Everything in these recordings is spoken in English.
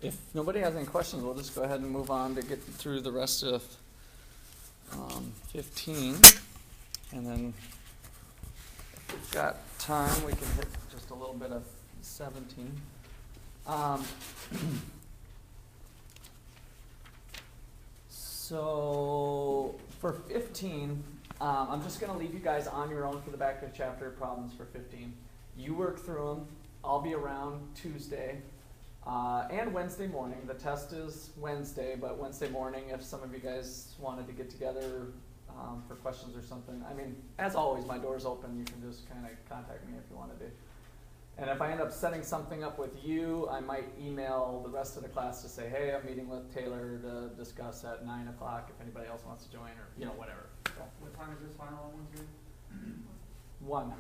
If nobody has any questions, we'll just go ahead and move on to get through the rest of 15. And then if we've got time, we can hit just a little bit of 17. So for 15, I'm just going to leave you guys on your own for the back of the chapter problems for 15. You work through them. I'll be around Tuesday and Wednesday morning. The test is Wednesday, but Wednesday morning, if some of you guys wanted to get together for questions or something, I mean, as always, my door's open. You can just kind of contact me if you wanted to. And if I end up setting something up with you, I might email the rest of the class to say, hey, I'm meeting with Taylor to discuss at 9 o'clock if anybody else wants to join, or, you know, whatever. So. What time is this final one too? 1.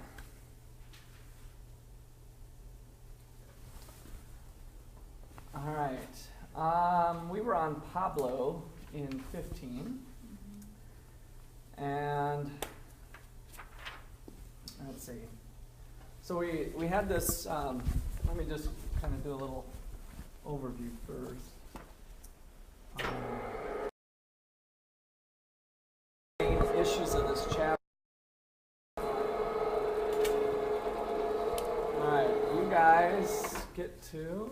All right. We were on Pablo in 15. And let's see. So we had this, let me just kind of do a little overview first. Main issues of this chapter. All right, you guys get to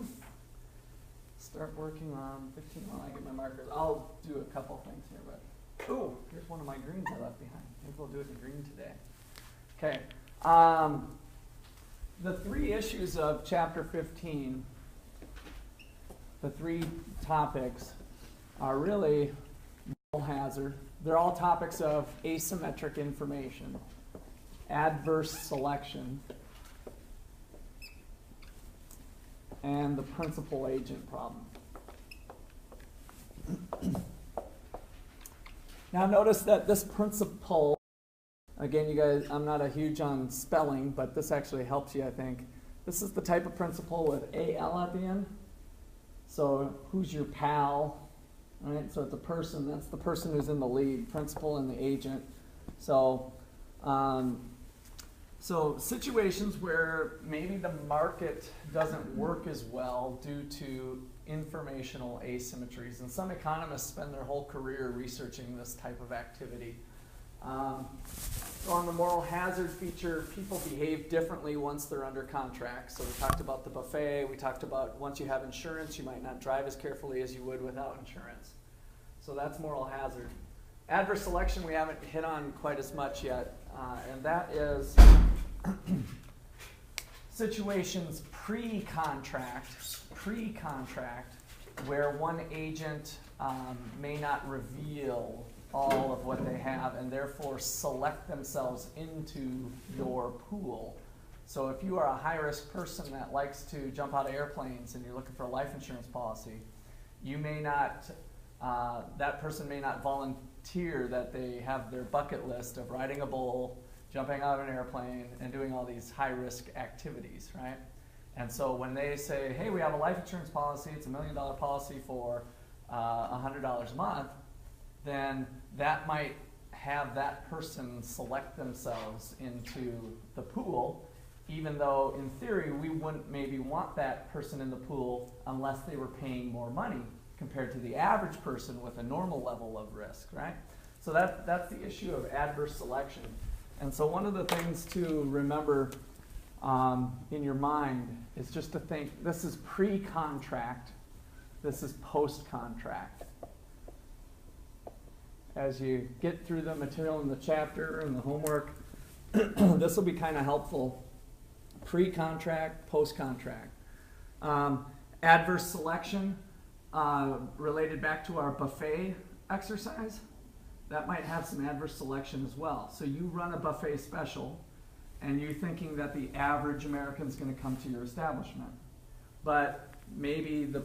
start working on 15 while I get my markers. I'll do a couple things here, but oh, here's one of my greens I left behind. Maybe we'll do it in green today. Okay. The 3 issues of chapter 15, the 3 topics, are really moral hazard. They're all topics of asymmetric information, adverse selection, and the principal agent problem. Now notice that this principal, again, you guys, I'm not a huge on spelling, but this actually helps you, I think. This is the type of principal with AL at the end. So who's your pal? Right? So it's a person. That's the person who's in the lead, principal and the agent. So, so situations where maybe the market doesn't work as well due to informational asymmetries. And some economists spend their whole career researching this type of activity. So on the moral hazard feature, people behave differently once they're under contract. So we talked about the buffet. We talked about once you have insurance, you might not drive as carefully as you would without insurance. So that's moral hazard. Adverse selection we haven't hit on quite as much yet, and that is situations pre-contract, where one agent may not reveal all of what they have and therefore select themselves into your pool. So if you are a high-risk person that likes to jump out of airplanes and you're looking for a life insurance policy, you may not, that person may not volunteer that they have their bucket list of riding a bull, jumping out of an airplane, and doing all these high-risk activities, right? And so when they say, hey, we have a life insurance policy, it's $1 million policy for $100 a month, then that might have that person select themselves into the pool, even though in theory we wouldn't maybe want that person in the pool unless they were paying more money compared to the average person with a normal level of risk, right? So that's the issue of adverse selection. And so one of the things to remember in your mind is just to think, this is pre-contract, this is post-contract. As you get through the material in the chapter and the homework, this will be kind of helpful. Pre-contract, post-contract. Adverse selection, related back to our buffet exercise, that might have some adverse selection as well. So you run a buffet special, and you're thinking that the average American is going to come to your establishment. But maybe the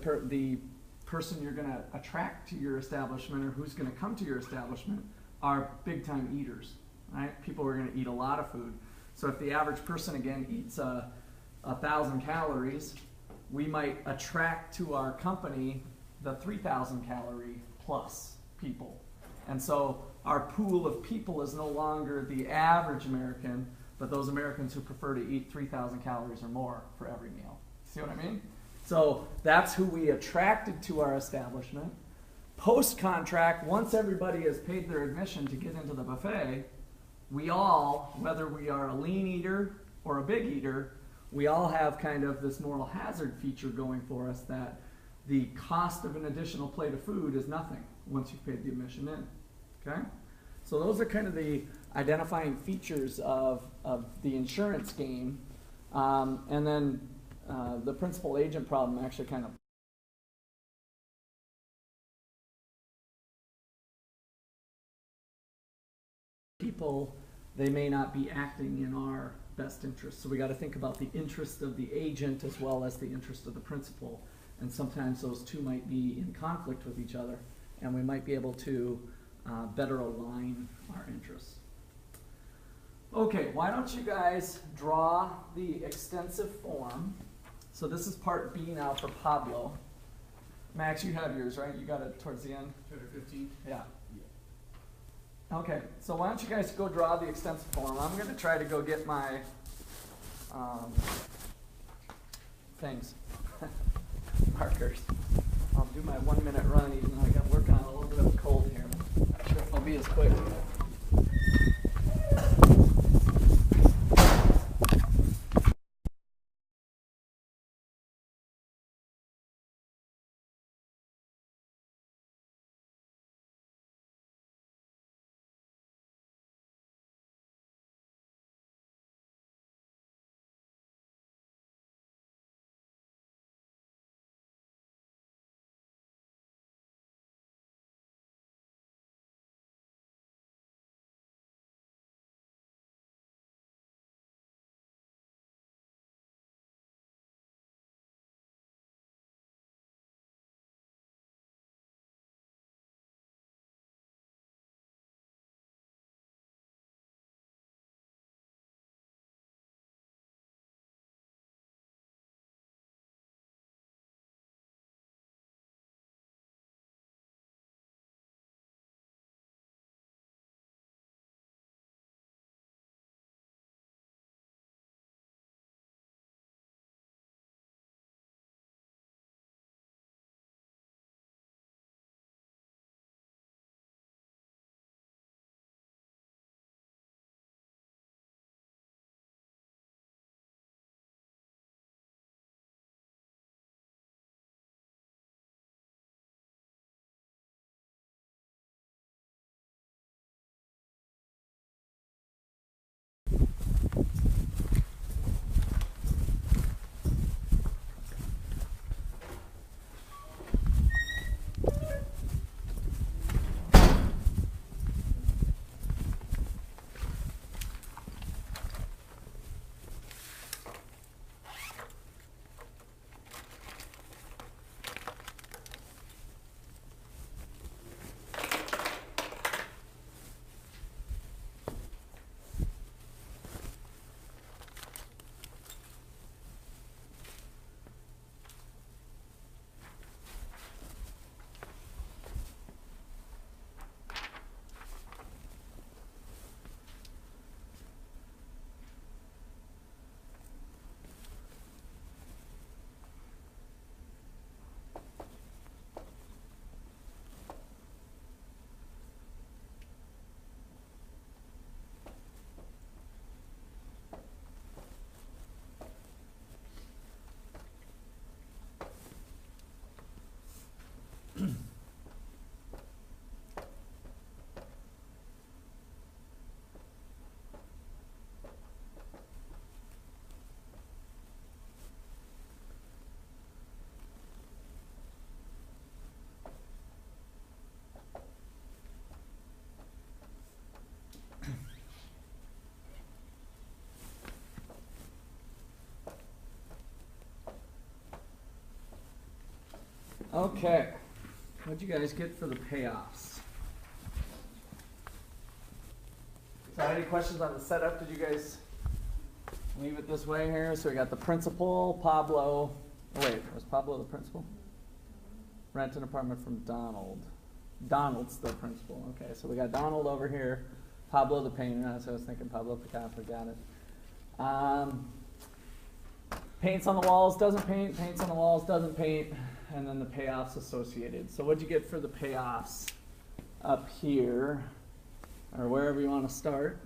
person you're going to attract to your establishment or who's going to come to your establishment are big-time eaters, right? People are going to eat a lot of food. So if the average person, again, eats 1,000 calories, we might attract to our company the 3,000 calorie plus people. And so our pool of people is no longer the average American, but those Americans who prefer to eat 3,000 calories or more for every meal. See what I mean? So that's who we attracted to our establishment. Post-contract, once everybody has paid their admission to get into the buffet, we all, whether we are a lean eater or a big eater, we all have kind of this moral hazard feature going for us that the cost of an additional plate of food is nothing once you've paid the admission in. Okay? So those are kind of the identifying features of the insurance game. And then the principal agent problem actually kind of people, they may not be acting in our best interest. So we got to think about the interest of the agent as well as the interest of the principal. And sometimes those two might be in conflict with each other, and we might be able to better align our interests. Okay, why don't you guys draw the extensive form. So this is part B now for Pablo. Max, you have yours, right? You got it towards the end? Chapter 15? Yeah. Okay, so why don't you guys go draw the extensive form. I'm going to try to go get my things, markers. I'll do my 1 minute run even though I got working on a little bit of a cold here. Not sure if I'll be as quick. Okay, what'd you guys get for the payoffs? So any questions on the setup? Did you guys leave it this way here? So we got the principal, Pablo. Oh wait, was Pablo the principal? Rent an apartment from Donald. Donald's the principal. Okay, so we got Donald over here, Pablo the painter. That's what I was thinking, Pablo Picasso, got it. Paints on the walls, doesn't paint, paints on the walls, doesn't paint, and then the payoffs associated. So what'd you get for the payoffs up here, or wherever you want to start?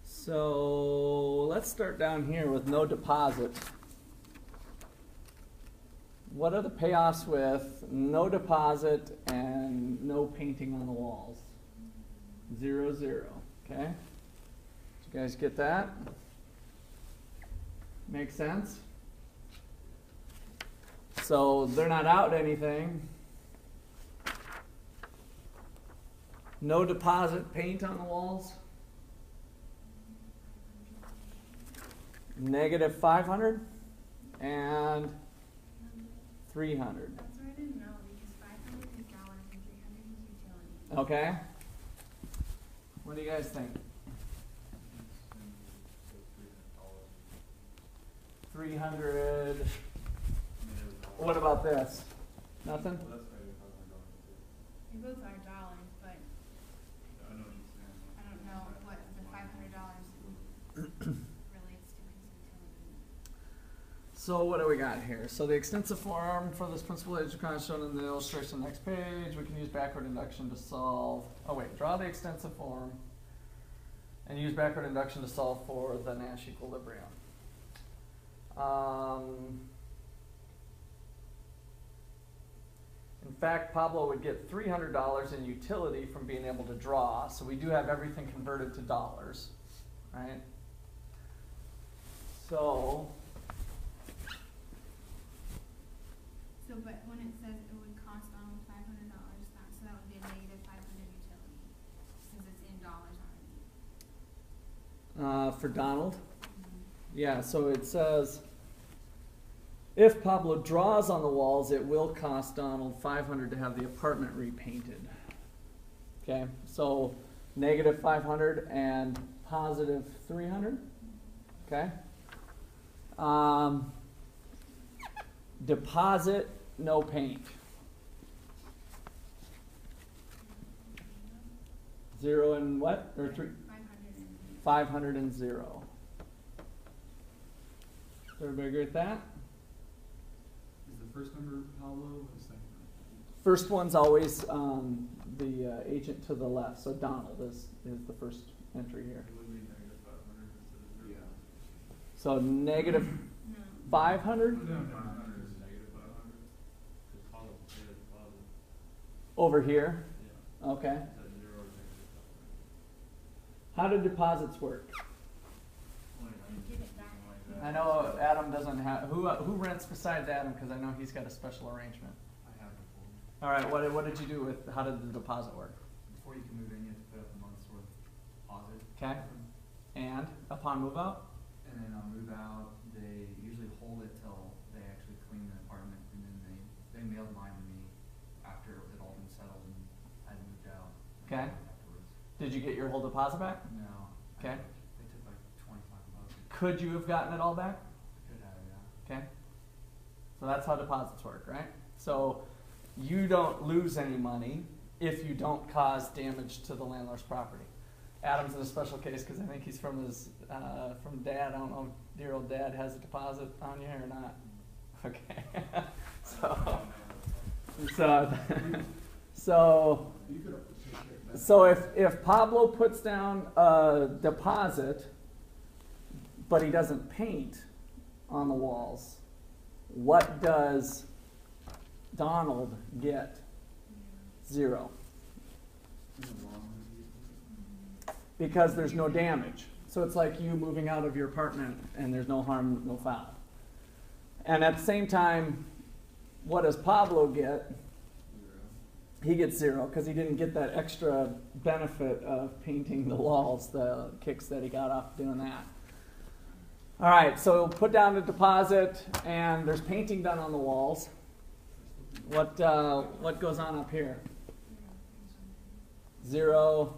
So let's start down here with no deposit. What are the payoffs with no deposit and no painting on the walls? 0, 0. Okay? Did you guys get that? Make sense? So they're not out anything. No deposit paint on the walls. Negative 500 and 300. That's what I didn't know, because 500 is dollars and 300 is utility. Okay. What do you guys think? 300. What about this? Nothing? They both are dollars, but I don't know what the $500 relates to his utility. So what do we got here? So the extensive form for this principal age is shown in the illustration next page. We can use backward induction to solve. Oh wait, draw the extensive form and use backward induction to solve for the Nash equilibrium. In fact, Pablo would get $300 in utility from being able to draw. So we do have everything converted to dollars, right? So But when it says it would cost almost $500, so that would be a negative 500 utility, since it's in dollars already. for Donald, yeah, so it says, if Pablo draws on the walls, it will cost Donald $500 to have the apartment repainted. Okay, so negative 500 and positive 300. Okay. Deposit, no paint. 0 and what? Or 3? 500 and 0. Is everybody agree with that? Is the first number Pablo or the second number? First one's always the agent to the left, so Donald is the first entry here. It would be negative 500 instead of 0. So negative No. 500 No, 500 is negative 500. Because Pablo paid a deposit. over here. Yeah. Okay. That 0 is negative 500. How do deposits work? Give it back. I know Adam doesn't have, who rents besides Adam, because I know he's got a special arrangement. I have it for you. All right, what did you do with, how did the deposit work? Before you can move in, you have to put up a month's worth of deposit. Okay. And upon move out? And then on move out, they usually hold it till they actually clean the apartment, and then they mailed mine to me after it had all been settled and I'd moved out. Okay. Afterwards. Did you get your whole deposit back? No. Okay. They took like $25. Could you have gotten it all back? Could have, yeah. Okay. So that's how deposits work, right? So you don't lose any money if you don't cause damage to the landlord's property. Adam's in a special case because I think he's from his from dad. I don't know if dear old dad has a deposit on you or not. Okay. So if Pablo puts down a deposit, but he doesn't paint on the walls, what does Donald get? 0. Because there's no damage. So it's like you moving out of your apartment and there's no harm, no foul. And at the same time, what does Pablo get? He gets 0 because he didn't get that extra benefit of painting the walls, the kicks that he got off doing that. All right, so put down the deposit, and there's painting done on the walls. What goes on up here? 0,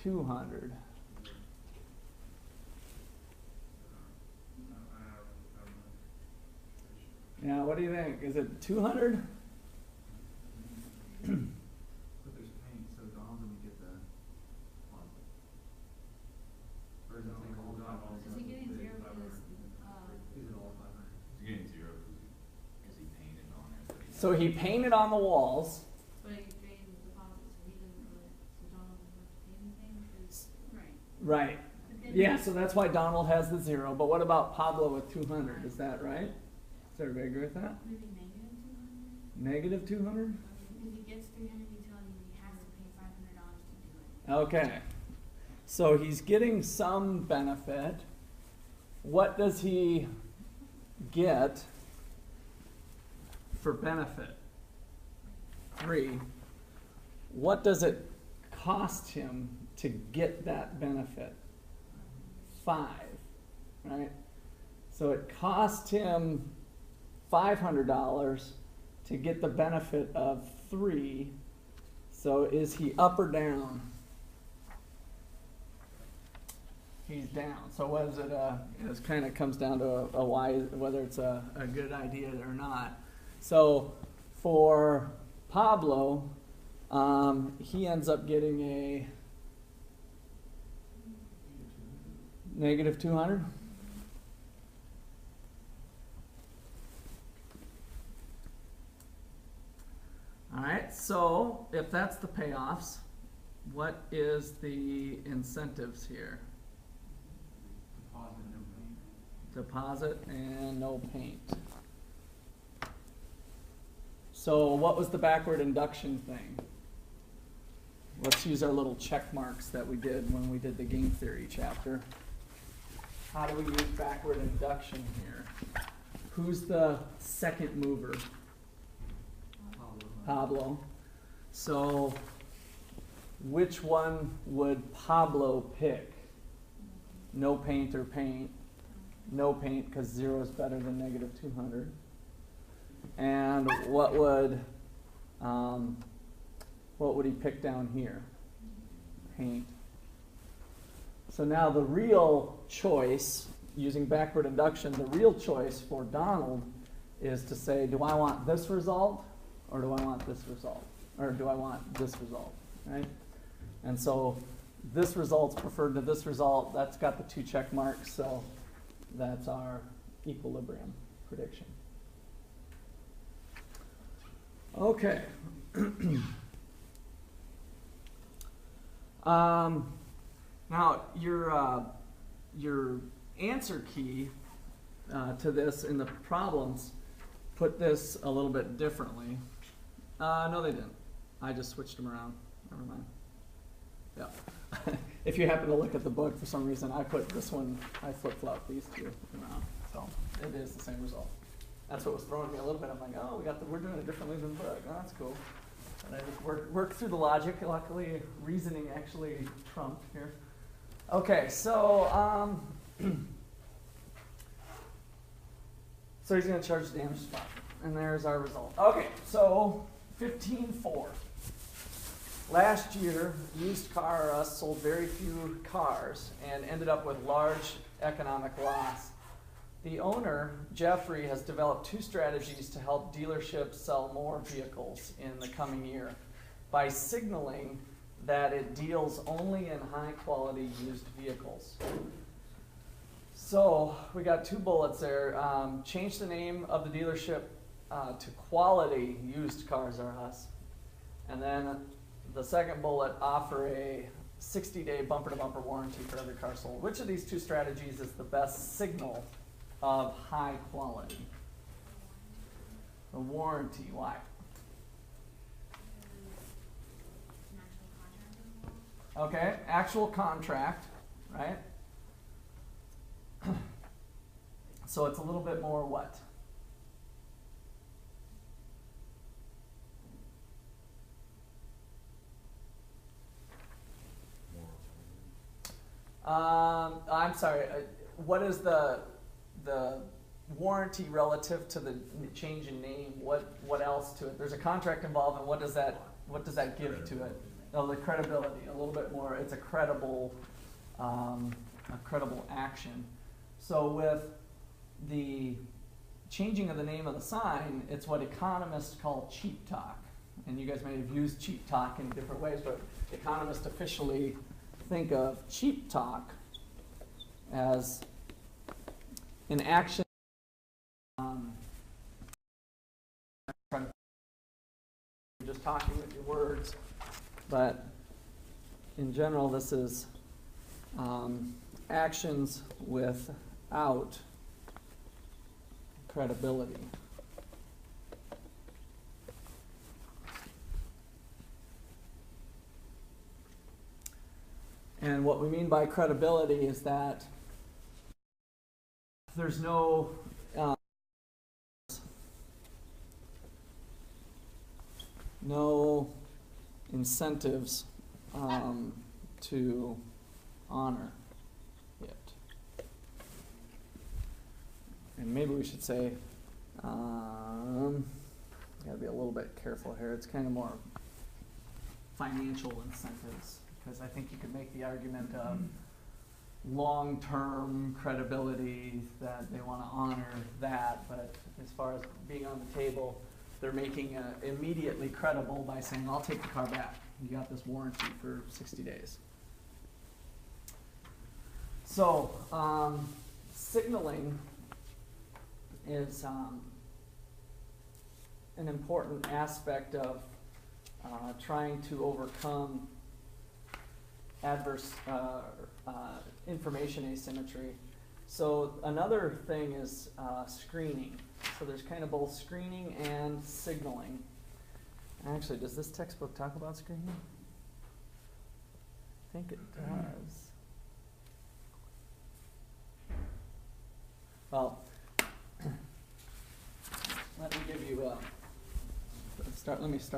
200. Yeah, what do you think? Is it 200? So he painted on the walls. But he paid the deposit, so he didn't really, so Donald didn't have to pay anything, because. Right. Right. But then Yeah, so that's why Donald has the 0. But what about Pablo with 200? Is that right? Does everybody agree with that? maybe negative 200? Negative 200? If he gets 300 utility, he has to pay $500 to do it. Okay. So he's getting some benefit. What does he get for benefit? 3. What does it cost him to get that benefit? 5. Right? So it cost him $500 to get the benefit of 3. So is he up or down? He's down. So what is it? It kind of comes down to a why, whether it's a good idea or not. So for Pablo, he ends up getting a negative 200. All right, so if that's the payoffs, what is the incentives here? Deposit and no paint. So what was the backward induction thing? Let's use our little check marks that we did when we did the game theory chapter. How do we use backward induction here? Who's the second mover? Pablo. So which one would Pablo pick? No paint or paint? No paint because 0 is better than negative 200. And what would he pick down here? Paint. So now the real choice, using backward induction, the real choice for Donald is to say, do I want this result or do I want this result? Or do I want this result, right? And so this result's preferred to this result. That's got the 2 check marks, so that's our equilibrium prediction. Okay. Now your answer key to this in the problems put this a little bit differently. No, they didn't. I just switched them around. Never mind. Yeah. If you happen to look at the book, for some reason, I put this one, I flip-flopped these 2 around. So it is the same result. That's what was throwing me a little bit. I'm like, oh, we're doing it differently than the book. Oh, that's cool. And I just worked through the logic. Luckily, reasoning actually trumped here. Okay, so so he's going to charge the damage spot. And there's our result. Okay, so 15.4. Last year, used car R Us sold very few cars and ended up with large economic loss. The owner, Jeffrey, has developed 2 strategies to help dealerships sell more vehicles in the coming year by signaling that it deals only in high-quality used vehicles. So we got 2 bullets there. Change the name of the dealership to Quality Used Cars R Us. And then the second bullet, offer a 60-day bumper-to-bumper warranty for every car sold. Which of these 2 strategies is the best signal of high quality? The warranty. Why? Okay, actual contract, right? So it's a little bit more what? I'm sorry. What is the warranty relative to the change in name? What else to it? There's a contract involved, and what does that give to it? Oh, the credibility. A little bit more. It's a credible action. So with the changing of the name of the sign, it's what economists call cheap talk. And you guys may have used cheap talk in different ways, but economists officially think of cheap talk as an action talking with your words, but in general, this is actions without credibility. And what we mean by credibility is that there's no incentives to honor it. And maybe we should say, gotta be a little bit careful here. It's kind of more financial incentives, because I think you could make the argument of long-term credibility that they want to honor that, but as far as being on the table, they're making immediately credible by saying, I'll take the car back. You got this warranty for 60 days. So, signaling is an important aspect of trying to overcome adverse information asymmetry. So another thing is screening. So there's kind of both screening and signaling. Actually, does this textbook talk about screening? I think it does. Well, let me give you let me start